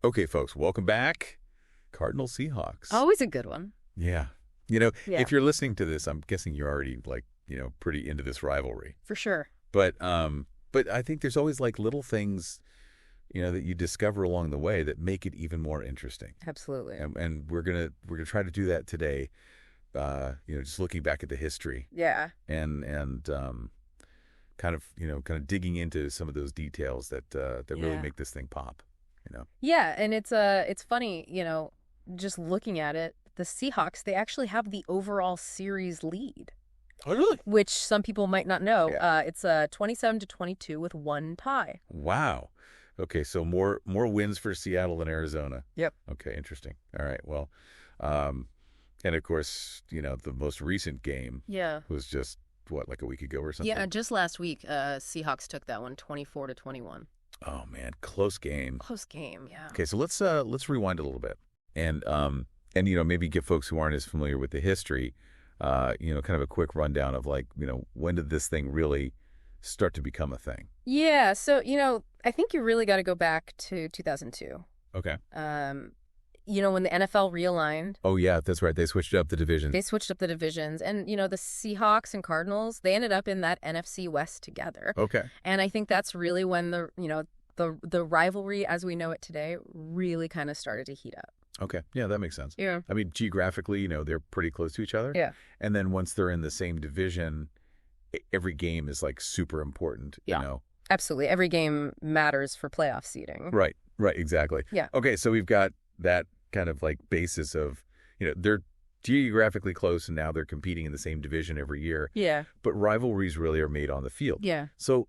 Okay, folks, welcome back. Cardinals-Seahawks. Always a good one. Yeah. Yeah. If you're listening to this, I'm guessing you're already pretty into this rivalry. For sure. But I think there's always like little things, that you discover along the way that make it even more interesting. Absolutely. And we're gonna try to do that today. Just looking back at the history. Yeah. And kind of digging into some of those details that really make this thing pop. Yeah, and it's funny, just looking at it, the Seahawks, they actually have the overall series lead. Oh, really? Which some people might not know. Yeah. It's 27-22 with one tie. Wow. Okay, so more wins for Seattle than Arizona. Yep. Okay, interesting. All right, well, and of course, the most recent game was just, like a week ago or something? Yeah, just last week, Seahawks took that one 24-21. Oh, man, close game. Close game, yeah. Okay, so let's rewind a little bit and maybe give folks who aren't as familiar with the history, kind of a quick rundown of when did this thing really start to become a thing? Yeah, so, I think you really got to go back to 2002. Okay. When the NFL realigned. Oh, yeah, that's right. They switched up the divisions. And, the Seahawks and Cardinals, they ended up in that NFC West together. Okay. And I think that's really when the rivalry as we know it today really kind of started to heat up. Okay. Yeah, that makes sense. Yeah. I mean, geographically, they're pretty close to each other. Yeah. And then once they're in the same division, every game is super important, Absolutely. Every game matters for playoff seeding. Right, exactly. Yeah. Okay, so we've got that kind of basis of, they're geographically close and now they're competing in the same division every year. Yeah. But rivalries really are made on the field. Yeah. So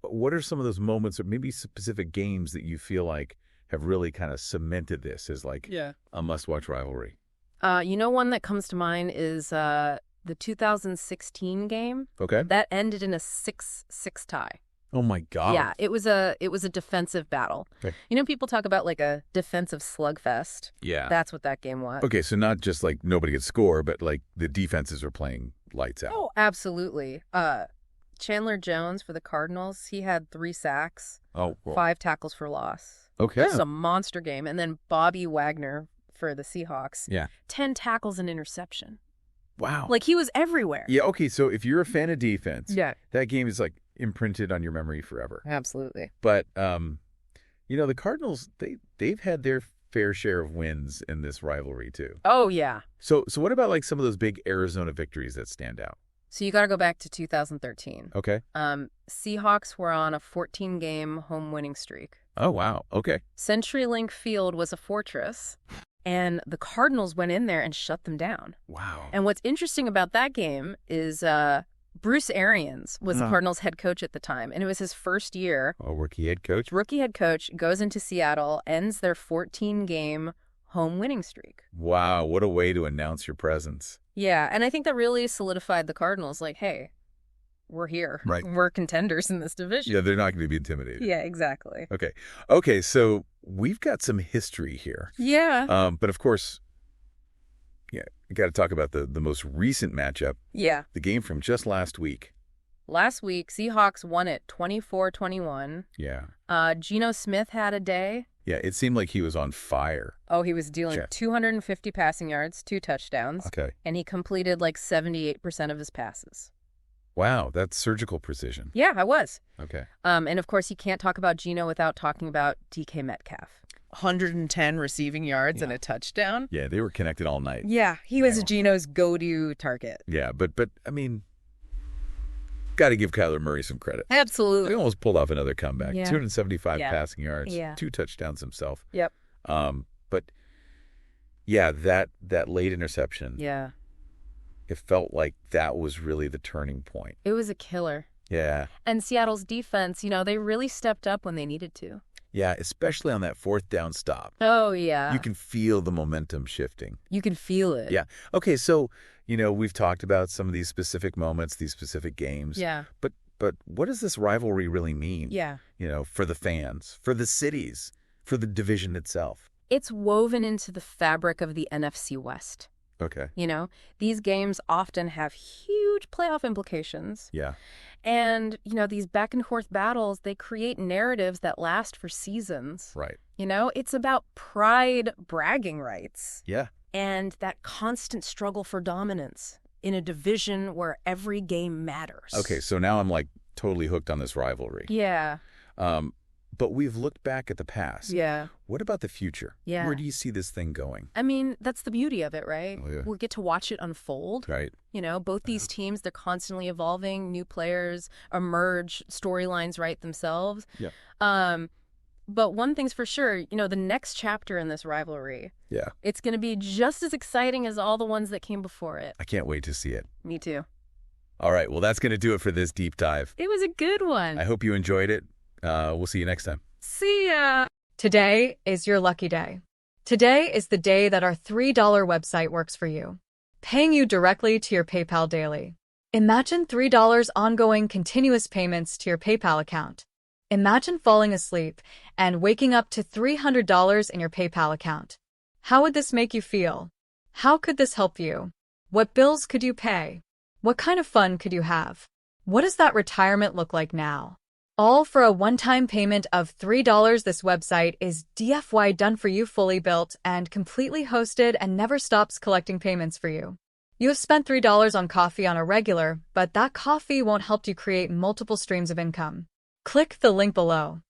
what are some of those moments or maybe specific games that you feel like have really kind of cemented this as a must-watch rivalry? One that comes to mind is the 2016 game. Okay. That ended in a 6-6 tie. Oh my God. Yeah, it was a defensive battle. Okay. People talk about a defensive slugfest. Yeah. That's what that game was. Okay, so not just nobody could score, but the defenses are playing lights out. Oh, absolutely. Chandler Jones for the Cardinals, he had 3 sacks. Oh, cool. 5 tackles for loss. Okay. This is a monster game. And then Bobby Wagner for the Seahawks. Yeah. 10 tackles and interception. Wow. He was everywhere. Yeah, okay, so if you're a fan of defense, yeah, that game is imprinted on your memory forever. Absolutely. But the Cardinals, they've had their fair share of wins in this rivalry too. Oh yeah. So what about some of those big Arizona victories that stand out? So you got to go back to 2013. Okay. Seahawks were on a 14-game home winning streak. Oh wow. Okay. CenturyLink Field was a fortress. And the Cardinals went in there and shut them down. Wow. And what's interesting about that game is Bruce Arians was the Cardinals head coach at the time. And it was his first year. Oh, rookie head coach? Rookie head coach, goes into Seattle, ends their 14-game home winning streak. Wow, what a way to announce your presence. Yeah, and I think that really solidified the Cardinals. Hey, we're here. Right. We're contenders in this division. Yeah, they're not going to be intimidated. Yeah, exactly. Okay, so we've got some history here. Yeah. But of course, you got to talk about the most recent matchup. Yeah. The game from just last week. Last week, Seahawks won it 24-21. Yeah. Geno Smith had a day. Yeah, it seemed like he was on fire. Oh, he was dealing 250 passing yards, 2 touchdowns. Okay. And he completed 78% of his passes. Wow, that's surgical precision. Yeah, I was. Okay. And of course, you can't talk about Geno without talking about DK Metcalf. 110 receiving yards and a touchdown. Yeah, they were connected all night. Yeah, he was Geno's go-to target. Yeah, but I mean, got to give Kyler Murray some credit. Absolutely. He almost pulled off another comeback. Yeah. 275 passing yards, 2 touchdowns himself. Yep. But yeah, that late interception. Yeah. It felt like that was really the turning point. It was a killer. Yeah. And Seattle's defense, they really stepped up when they needed to. Yeah, especially on that 4th down stop. Oh, yeah. You can feel the momentum shifting. You can feel it. Yeah. Okay, so, we've talked about some of these specific moments, these specific games. Yeah. But what does this rivalry really mean? Yeah. For the fans, for the cities, for the division itself? It's woven into the fabric of the NFC West. Okay. You know, these games often have huge playoff implications. Yeah. And, you know, these back and forth battles, they create narratives that last for seasons. Right. You know, it's about pride bragging rights. Yeah. And that constant struggle for dominance in a division where every game matters. Okay, so now I'm like totally hooked on this rivalry. Yeah. But we've looked back at the past. Yeah. What about the future? Yeah. Where do you see this thing going? I mean, that's the beauty of it, right? Oh, yeah. We get to watch it unfold. Right. You know, both these teams, they're constantly evolving. New players emerge, storylines write themselves. Yeah. But one thing's for sure, you know, the next chapter in this rivalry, Yeah. it's going to be just as exciting as all the ones that came before it. I can't wait to see it. Me too. All right, well, that's going to do it for this deep dive. It was a good one. I hope you enjoyed it. We'll see you next time. See ya. Today is your lucky day. Today is the day that our $3 website works for you, paying you directly to your PayPal daily. Imagine $3 ongoing continuous payments to your PayPal account. Imagine falling asleep and waking up to $300 in your PayPal account. How would this make you feel? How could this help you? What bills could you pay? What kind of fun could you have? What does that retirement look like now? All for a one-time payment of $3. This website is DFY done for you, fully built and completely hosted, and never stops collecting payments for you. You have spent $3 on coffee on a regular, but that coffee won't help you create multiple streams of income. Click the link below.